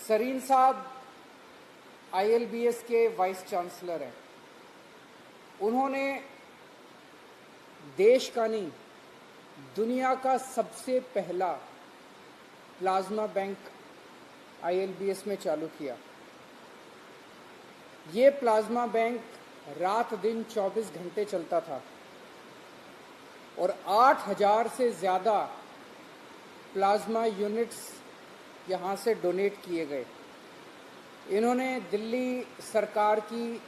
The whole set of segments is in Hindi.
सरीन साहब ILBS के वाइस चांसलर हैं। उन्होंने देश का नहीं, दुनिया का सबसे पहला प्लाज्मा बैंक ILBS में चालू किया। ये प्लाज्मा बैंक रात दिन 24 घंटे चलता था और 8000 से ज़्यादा प्लाज्मा यूनिट्स यहाँ से डोनेट किए गए। इन्होंने दिल्ली सरकार की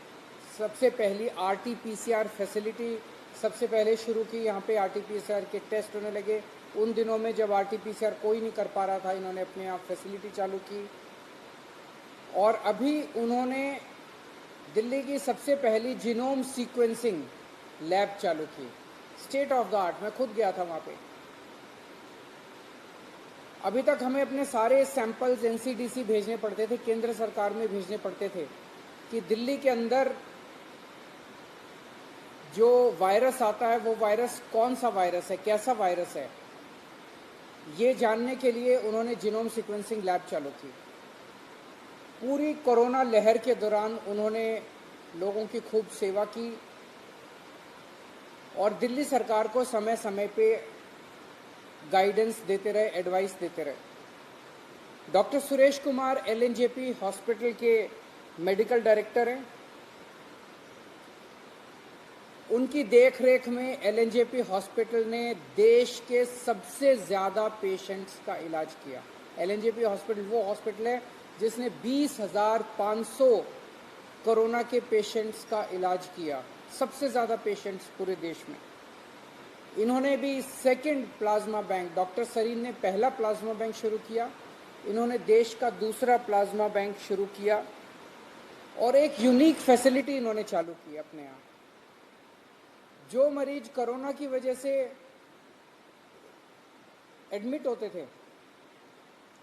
सबसे पहली RT-PCR फैसिलिटी सबसे पहले शुरू की। यहाँ पे RT-PCR के टेस्ट होने लगे। उन दिनों में जब RT-PCR कोई नहीं कर पा रहा था, इन्होंने अपने यहाँ फैसिलिटी चालू की। और अभी उन्होंने दिल्ली की सबसे पहली जीनोम सीक्वेंसिंग लैब चालू की, स्टेट ऑफ द आर्ट। मैं खुद गया था वहाँ पे। अभी तक हमें अपने सारे सैंपल्स NCDC भेजने पड़ते थे, केंद्र सरकार में भेजने पड़ते थे कि दिल्ली के अंदर जो वायरस आता है वो वायरस कौन सा वायरस है, कैसा वायरस है, ये जानने के लिए उन्होंने जीनोम सीक्वेंसिंग लैब चालू की। पूरी कोरोना लहर के दौरान उन्होंने लोगों की खूब सेवा की और दिल्ली सरकार को समय समय पे गाइडेंस देते रहे, एडवाइस देते रहे। Doctor Suresh Kumar LNJP hospital के मेडिकल डायरेक्टर हैं। उनकी देखरेख में LNJP हॉस्पिटल ने देश के सबसे ज़्यादा पेशेंट्स का इलाज किया। LNJP हॉस्पिटल वो हॉस्पिटल है जिसने 20,500 कोरोना के पेशेंट्स का इलाज किया, सबसे ज़्यादा पेशेंट्स पूरे देश में। इन्होंने भी second plasma bank, doctor Sarin ने पहला प्लाज्मा बैंक शुरू किया, इन्होंने देश का दूसरा प्लाज्मा बैंक शुरू किया और एक यूनिक फैसिलिटी इन्होंने चालू की अपने यहाँ। जो मरीज कोरोना की वजह से एडमिट होते थे,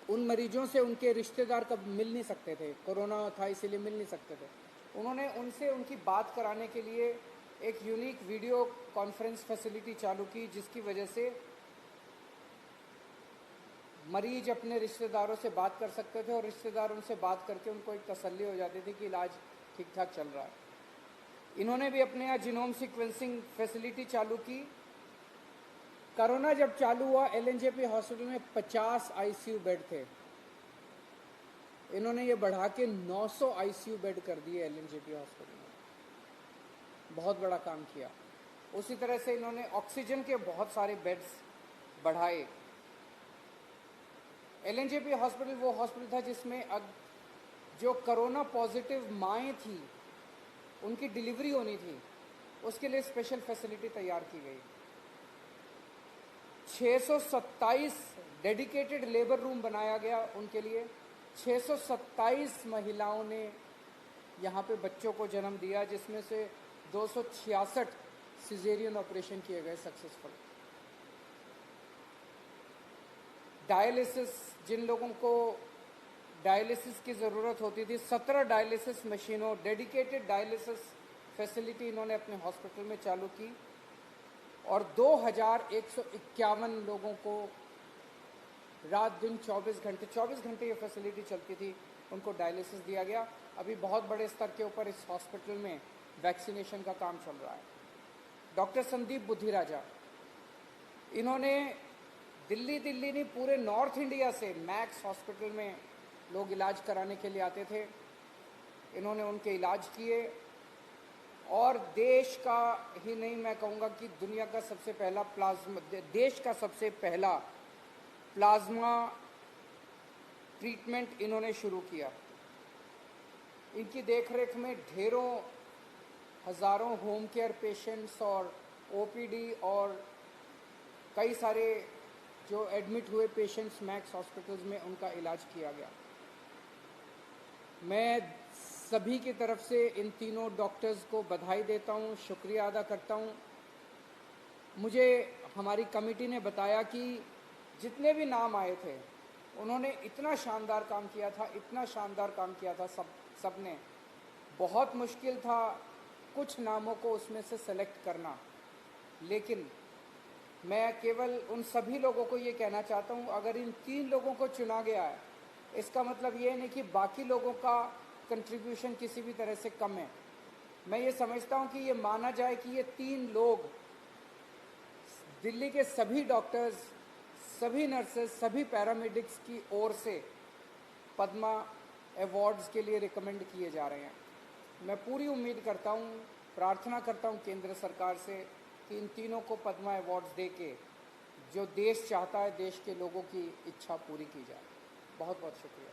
उन मरीजों से उनके रिश्तेदार कब मिल नहीं सकते थे, कोरोना था इसीलिए मिल नहीं सकते थे। उन्होंने उनसे उनकी बात कराने के लिए एक यूनिक वीडियो कॉन्फ्रेंस फैसिलिटी चालू की, जिसकी वजह से मरीज अपने रिश्तेदारों से बात कर सकते थे और रिश्तेदार उनसे बात करके उनको एक तसल्ली हो जाती थी कि इलाज ठीक ठाक चल रहा है। इन्होंने भी अपने यहाँ जीनोम सीक्वेंसिंग फैसिलिटी चालू की। कोरोना जब चालू हुआ, LNJP हॉस्पिटल में 50 ICU बेड थे, इन्होंने ये बढ़ा के 900 ICU बेड कर दिए LNJP हॉस्पिटल में। बहुत बड़ा काम किया। उसी तरह से इन्होंने ऑक्सीजन के बहुत सारे बेड्स बढ़ाए। LNJP हॉस्पिटल वो हॉस्पिटल था जिसमें जो कोरोना पॉजिटिव माएँ थी, उनकी डिलीवरी होनी थी, उसके लिए स्पेशल फैसिलिटी तैयार की गई। 627 डेडिकेटेड लेबर रूम बनाया गया उनके लिए। 627 महिलाओं ने यहाँ पे बच्चों को जन्म दिया, जिसमें से 266 सिजेरियन ऑपरेशन किए गए सक्सेसफुल। डायलिसिस, जिन लोगों को डायलिसिस की ज़रूरत होती थी, 17 डायलिसिस मशीनों, डेडिकेटेड डायलिसिस फैसिलिटी इन्होंने अपने हॉस्पिटल में चालू की और 2151 लोगों को रात दिन 24 घंटे ये फैसिलिटी चलती थी, उनको डायलिसिस दिया गया। अभी बहुत बड़े स्तर के ऊपर इस हॉस्पिटल में वैक्सीनेशन का काम चल रहा है। डॉक्टर संदीप बुद्धिराजा, इन्होंने दिल्ली नहीं, पूरे नॉर्थ इंडिया से मैक्स हॉस्पिटल में लोग इलाज कराने के लिए आते थे, इन्होंने उनके इलाज किए और देश का ही नहीं, मैं कहूँगा कि दुनिया का सबसे पहला देश का सबसे पहला प्लाज्मा ट्रीटमेंट इन्होंने शुरू किया। इनकी देखरेख में ढेरों हज़ारों होम केयर पेशेंट्स और OPD और कई सारे जो एडमिट हुए पेशेंट्स मैक्स हॉस्पिटल्स में, उनका इलाज किया गया। मैं सभी की तरफ से इन तीनों डॉक्टर्स को बधाई देता हूँ, शुक्रिया अदा करता हूँ। मुझे हमारी कमेटी ने बताया कि जितने भी नाम आए थे, उन्होंने इतना शानदार काम किया था, इतना शानदार काम किया था सब ने। बहुत मुश्किल था कुछ नामों को उसमें से सेलेक्ट करना, लेकिन मैं केवल उन सभी लोगों को ये कहना चाहता हूँ, अगर इन 3 लोगों को चुना गया है इसका मतलब ये नहीं कि बाकी लोगों का कंट्रीब्यूशन किसी भी तरह से कम है। मैं ये समझता हूँ कि ये माना जाए कि ये 3 लोग दिल्ली के सभी डॉक्टर्स, सभी नर्सेस, सभी पैरामेडिक्स की ओर से पद्मा अवार्ड्स के लिए रिकमेंड किए जा रहे हैं। मैं पूरी उम्मीद करता हूँ, प्रार्थना करता हूँ केंद्र सरकार से कि इन तीनों को पद्मा अवार्ड्स दे के जो देश चाहता है, देश के लोगों की इच्छा पूरी की जाए। बहुत बहुत शुक्रिया।